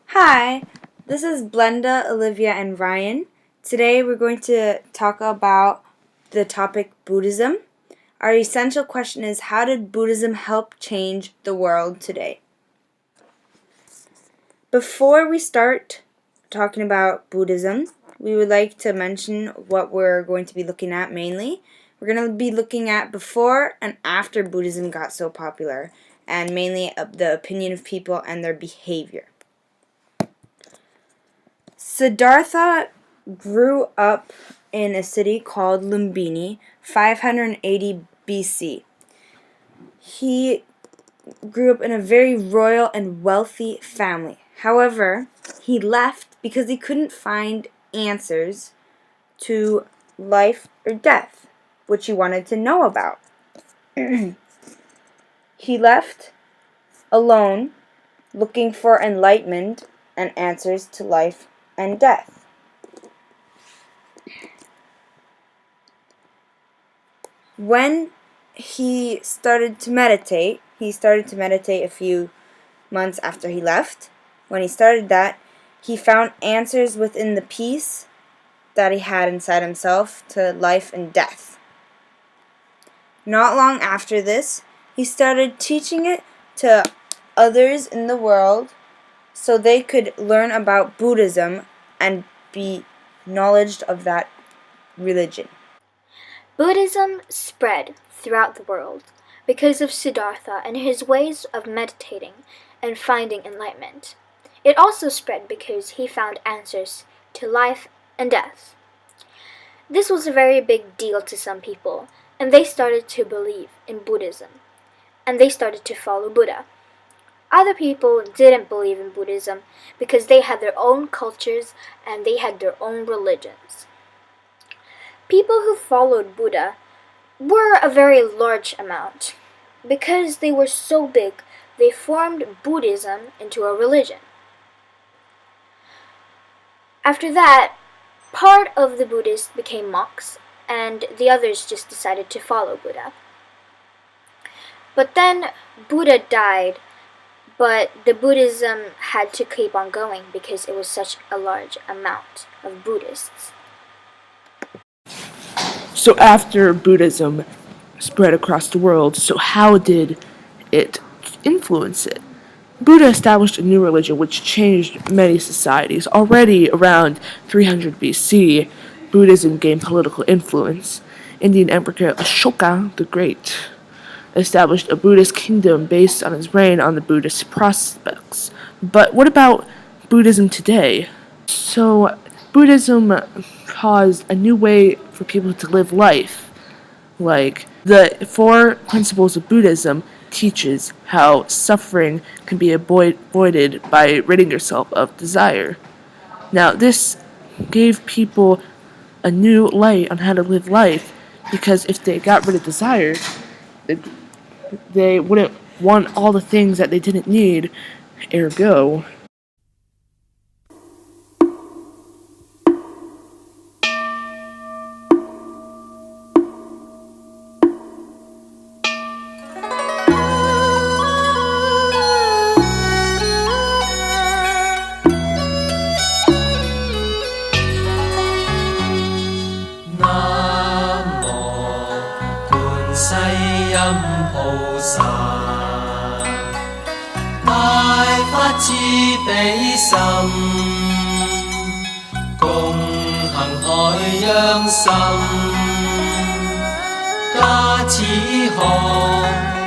Hi, this is Blenda, Olivia, and Ryan. Today we're going to talk about the topic Buddhism. Our essential question is, how did Buddhism help change the world today? Before we start talking about Buddhism, we would like to mention what we're going to be looking at mainly. We're going to be looking at before and after Buddhism got so popular, and mainly the opinion of people and their behavior. Siddhartha grew up in a city called Lumbini, 580 BC. He grew up in a very royal and wealthy family. However, he left because he couldn't find answers to life or death, which he wanted to know about. He left alone, looking for enlightenment and answers to life and death. When he started to meditate a few months after he left. When he started that, he found answers within the peace that he had inside himself to life and death. Not long after this, he started teaching it to others in the world so they could learn about Buddhism and be knowledgeable of that religion. Buddhism spread throughout the world because of Siddhartha and his ways of meditating and finding enlightenment. It also spread because he found answers to life and death. This was a very big deal to some people, and they started to believe in Buddhism, and they started to follow Buddha. Other people didn't believe in Buddhism because they had their own cultures and they had their own religions. People who followed Buddha were a very large amount. Because they were so big, they formed Buddhism into a religion. After that, part of the Buddhists became monks, and the others just decided to follow Buddha. But then Buddha died, but the Buddhism had to keep on going because it was such a large amount of Buddhists. So after Buddhism spread across the world, so how did it influence it? Buddha established a new religion which changed many societies. Already around 300 BC, Buddhism gained political influence. Indian Emperor Ashoka the Great established a Buddhist kingdom based on his reign on the Buddhist prospects. But what about Buddhism today? So Buddhism caused a new way for people to live life. Like, the 4 principles of Buddhism teaches how suffering can be avoided by ridding yourself of desire. Now, this gave people a new light on how to live life, because if they got rid of desire, they wouldn't want all the things that they didn't need, ergo. Hãy subscribe cho kênh Ghiền Mì Gõ để không bỏ lỡ